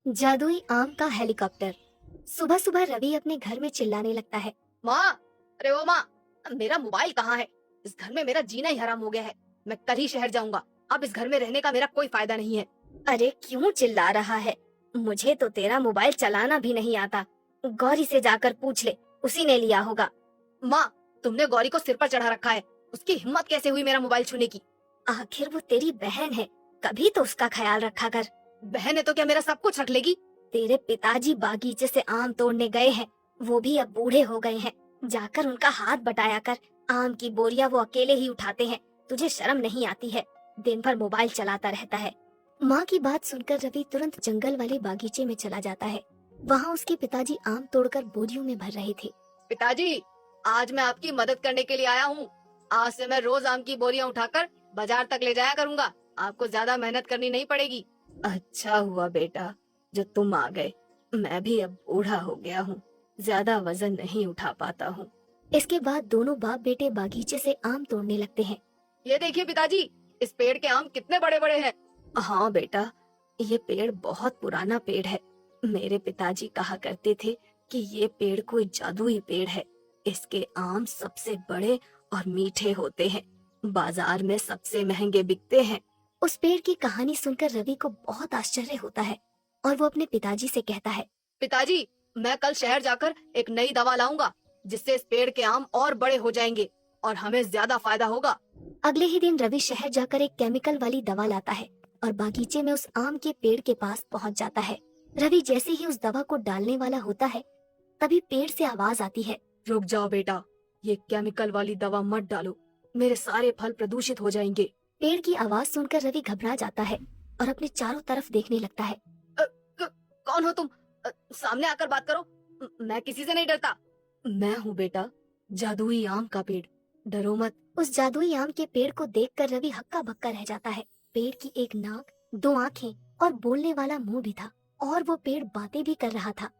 जादुई आम का हेलीकॉप्टर। सुबह सुबह रवि अपने घर में चिल्लाने लगता है। माँ, अरे ओ माँ, मेरा मोबाइल कहाँ है? इस घर में मेरा जीना ही हराम हो गया है। मैं कल ही शहर जाऊंगा। अब इस घर में रहने का मेरा कोई फायदा नहीं है। अरे क्यों चिल्ला रहा है? मुझे तो तेरा मोबाइल चलाना भी नहीं आता। गौरी से जाकर पूछ ले, उसी ने लिया होगा। माँ, तुमने गौरी को सिर पर चढ़ा रखा है। उसकी हिम्मत कैसे हुई मेरा मोबाइल छूने की? आखिर वो तेरी बहन है, कभी तो उसका ख्याल रखा कर। बहन है तो क्या मेरा सब कुछ रख लेगी? तेरे पिताजी बागीचे से आम तोड़ने गए हैं, वो भी अब बूढ़े हो गए हैं। जाकर उनका हाथ बटाया कर। आम की बोरियां वो अकेले ही उठाते हैं, तुझे शर्म नहीं आती है? दिन भर मोबाइल चलाता रहता है। माँ की बात सुनकर रवि तुरंत जंगल वाले बागीचे में चला जाता है। वहाँ उसके पिताजी आम तोड़कर बोरियों में भर रहे थे। पिताजी, आज मैं आपकी मदद करने के लिए आया हूँ। आज से मैं रोज आम की बोरियां उठाकर बाजार तक ले जाया करूंगा। आपको ज्यादा मेहनत करनी नहीं पड़ेगी। अच्छा हुआ बेटा जो तुम आ गए। मैं भी अब बूढ़ा हो गया हूँ, ज्यादा वजन नहीं उठा पाता हूँ। इसके बाद दोनों बाप बेटे बागीचे से आम तोड़ने लगते हैं। ये देखिए पिताजी, इस पेड़ के आम कितने बड़े बड़े हैं। हाँ बेटा, ये पेड़ बहुत पुराना पेड़ है। मेरे पिताजी कहा करते थे कि ये पेड़ कोई जादुई पेड़ है। इसके आम सबसे बड़े और मीठे होते हैं, बाजार में सबसे महंगे बिकते हैं। उस पेड़ की कहानी सुनकर रवि को बहुत आश्चर्य होता है और वो अपने पिताजी से कहता है। पिताजी, मैं कल शहर जाकर एक नई दवा लाऊंगा, जिससे इस पेड़ के आम और बड़े हो जाएंगे और हमें ज्यादा फायदा होगा। अगले ही दिन रवि शहर जाकर एक केमिकल वाली दवा लाता है और बागीचे में उस आम के पेड़ के पास पहुंच जाता है। रवि जैसे ही उस दवा को डालने वाला होता है, तभी पेड़ से आवाज आती है। रुक जाओ बेटा, ये केमिकल वाली दवा मत डालो, मेरे सारे फल प्रदूषित हो जाएंगे। पेड़ की आवाज सुनकर रवि घबरा जाता है और अपने चारों तरफ देखने लगता है। कौन हो तुम? सामने आकर बात करो। मैं किसी से नहीं डरता। मैं हूँ बेटा, जादुई आम का पेड़। डरो मत। उस जादुई आम के पेड़ को देखकर रवि हक्का बक्का रह जाता है। पेड़ की एक नाक, दो आंखें और बोलने वाला मुंह भी था और वो पेड़ बातें भी कर रहा था।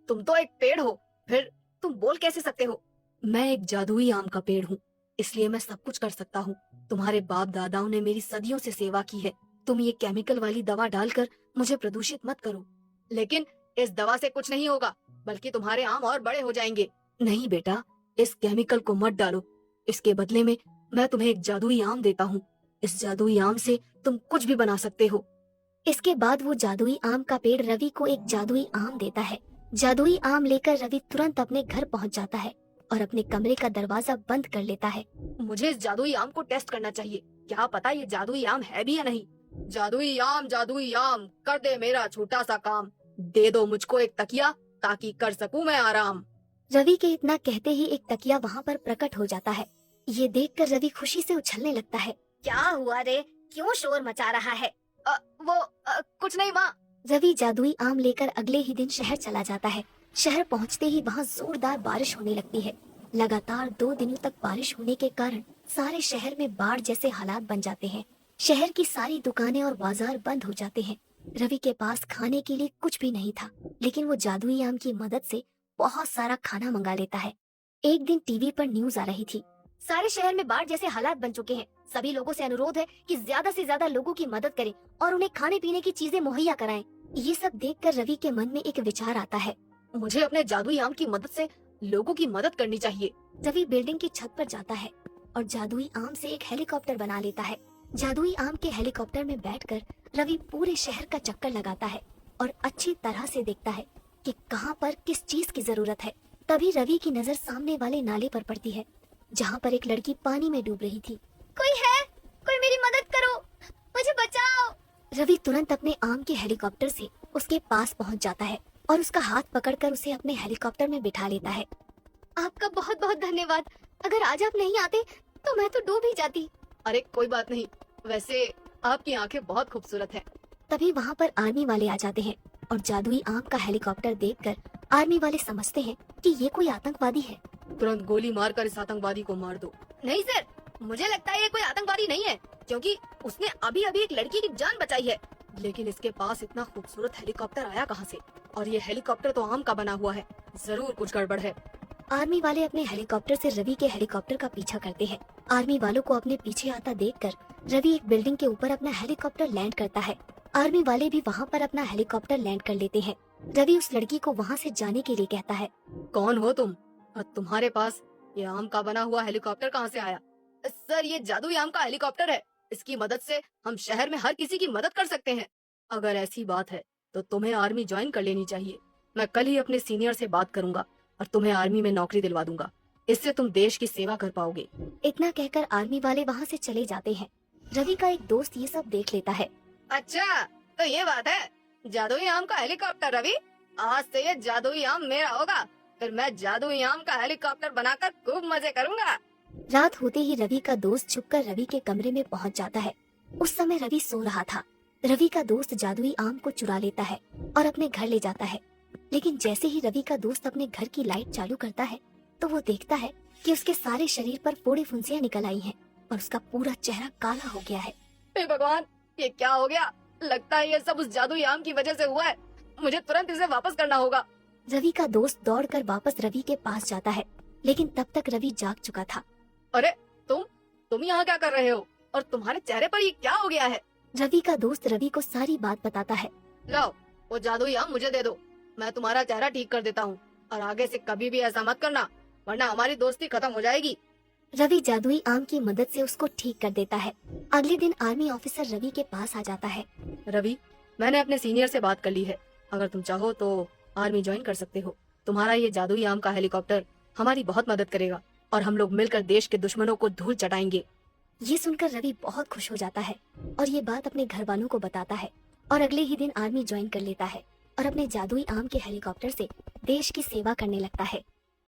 तुम तो एक पेड़ हो, फिर तुम बोल कैसे सकते हो? मैं एक जादुई आम का पेड़ हूँ, इसलिए मैं सब कुछ कर सकता हूँ। तुम्हारे बाप दादाओं ने मेरी सदियों से सेवा की है। तुम ये केमिकल वाली दवा डालकर मुझे प्रदूषित मत करो। लेकिन इस दवा से कुछ नहीं होगा, बल्कि तुम्हारे आम और बड़े हो जाएंगे। नहीं बेटा, इस केमिकल को मत डालो। इसके बदले में मैं तुम्हें एक जादुई आम देता हूँ। इस जादुई आम से तुम कुछ भी बना सकते हो। इसके बाद वो जादुई आम का पेड़ रवि को एक जादुई आम देता है। जादुई आम लेकर रवि तुरंत अपने घर पहुंच जाता है और अपने कमरे का दरवाजा बंद कर लेता है। मुझे इस जादुई आम को टेस्ट करना चाहिए, क्या पता ये जादुई आम है भी या नहीं। जादुई आम कर दे मेरा छोटा सा काम। दे दो मुझको एक तकिया, ताकि कर सकूं मैं आराम। रवि के इतना कहते ही एक तकिया वहाँ पर प्रकट हो जाता है। ये देखकर रवि खुशी से उछलने लगता है। क्या हुआ रे, क्यों शोर मचा रहा है? कुछ नहीं माँ। रवि जादुई आम लेकर अगले ही दिन शहर चला जाता है। शहर पहुंचते ही वहां जोरदार बारिश होने लगती है। लगातार 2 दिनों तक बारिश होने के कारण सारे शहर में बाढ़ जैसे हालात बन जाते हैं। शहर की सारी दुकानें और बाजार बंद हो जाते हैं। रवि के पास खाने के लिए कुछ भी नहीं था, लेकिन वो जादुई आम की मदद से बहुत सारा खाना मंगा लेता है। एक दिन टीवी पर न्यूज आ रही थी। सारे शहर में बाढ़ जैसे हालात बन चुके हैं। सभी लोगों से अनुरोध है कि ज्यादा से ज्यादा लोगों की मदद करें और उन्हें खाने पीने की चीजें मुहैया कराएं। ये सब देखकर रवि के मन में एक विचार आता है। मुझे अपने जादुई आम की मदद से लोगों की मदद करनी चाहिए। रवि बिल्डिंग की छत पर जाता है और जादुई आम से एक हेलीकॉप्टर बना लेता है। जादुई आम के हेलीकॉप्टर में बैठकर रवि पूरे शहर का चक्कर लगाता है और अच्छी तरह से देखता है कि कहाँ पर किस चीज की जरूरत है। तभी रवि की नजर सामने वाले नाले पर पड़ती है, जहाँ पर एक लड़की पानी में डूब रही थी। कोई है? कोई मेरी मदद करो, मुझे बचाओ। रवि तुरंत अपने आम के हेलीकॉप्टर से उसके पास पहुंच जाता है और उसका हाथ पकड़कर उसे अपने हेलीकॉप्टर में बिठा लेता है। आपका बहुत बहुत धन्यवाद। अगर आज आप नहीं आते तो मैं तो डूब ही जाती। अरे कोई बात नहीं, वैसे आपकी आंखें बहुत खूबसूरत हैं। तभी वहाँ पर आर्मी वाले आ जाते हैं और जादुई आम का हेलीकॉप्टर देखकर आर्मी वाले समझते हैं कि ये कोई आतंकवादी है। तुरंत गोली मारकर इस आतंकवादी को मार दो। नहीं सर, मुझे लगता है ये कोई आतंकवादी नहीं है, क्योंकि उसने अभी अभी एक लड़की की जान बचाई है। लेकिन इसके पास इतना खूबसूरत हेलीकॉप्टर आया कहाँ से? और ये हेलीकॉप्टर तो आम का बना हुआ है, जरूर कुछ गड़बड़ है। आर्मी वाले अपने हेलीकॉप्टर से रवि के हेलीकॉप्टर का पीछा करते हैं। आर्मी वालों को अपने पीछे आता देखकर रवि एक बिल्डिंग के ऊपर अपना हेलीकॉप्टर लैंड करता है आर्मी वाले भी वहाँ पर अपना हेलीकॉप्टर लैंड कर लेते हैं। रवि उस लड़की को वहाँ से जाने के लिए कहता है। कौन हो तुम और तुम्हारे पास ये आम का बना हुआ हेलीकॉप्टर कहाँ से आया? सर, ये जादुई आम का हेलीकॉप्टर है। इसकी मदद से हम शहर में हर किसी की मदद कर सकते हैं। अगर ऐसी बात है तो तुम्हें आर्मी ज्वाइन कर लेनी चाहिए। मैं कल ही अपने सीनियर से बात करूंगा और तुम्हें आर्मी में नौकरी दिलवा दूंगा। इससे तुम देश की सेवा कर पाओगे। इतना कहकर आर्मी वाले वहाँ से चले जाते हैं। रवि का एक दोस्त ये सब देख लेता है। अच्छा, तो ये बात है, जादुई आम का हेलीकॉप्टर। रवि, आज से ये जादुई आम मेरा होगा। फिर मैं जादुई आम का हेलीकॉप्टर बनाकर खूब मजे करूंगा। रात होते ही रवि का दोस्त छुपकर रवि के कमरे में पहुंच जाता है। उस समय रवि सो रहा था। रवि का दोस्त जादुई आम को चुरा लेता है और अपने घर ले जाता है। लेकिन जैसे ही रवि का दोस्त अपने घर की लाइट चालू करता है तो वो देखता है कि उसके सारे शरीर पर फोड़े फुंसियां निकल आई हैं और उसका पूरा चेहरा काला हो गया है। हे भगवान, ये क्या हो गया? लगता है ये सब उस जादुई आम की वजह से हुआ है। मुझे तुरंत इसे वापस करना होगा। रवि का दोस्त दौड़कर वापस रवि के पास जाता है, लेकिन तब तक रवि जाग चुका था। अरे तुम यहाँ क्या कर रहे हो? और तुम्हारे चेहरे पर ये क्या हो गया है? रवि का दोस्त रवि को सारी बात बताता है। लो, वो जादुई आम मुझे दे दो। मैं तुम्हारा चेहरा ठीक कर देता हूँ। और आगे से कभी भी ऐसा मत करना, वरना हमारी दोस्ती खत्म हो जाएगी। रवि जादुई आम की मदद से उसको ठीक कर देता है। अगले दिन आर्मी ऑफिसर रवि के पास आ जाता है। रवि, मैंने अपने सीनियर से बात कर ली है। अगर तुम चाहो तो आर्मी ज्वाइन कर सकते हो। तुम्हारा ये जादुई आम का हेलीकॉप्टर हमारी बहुत मदद करेगा और हम लोग मिलकर देश के दुश्मनों को धूल चटाएंगे। ये सुनकर रवि बहुत खुश हो जाता है और ये बात अपने घर वालों को बताता है और अगले ही दिन आर्मी ज्वाइन कर लेता है और अपने जादुई आम के हेलीकॉप्टर से देश की सेवा करने लगता है।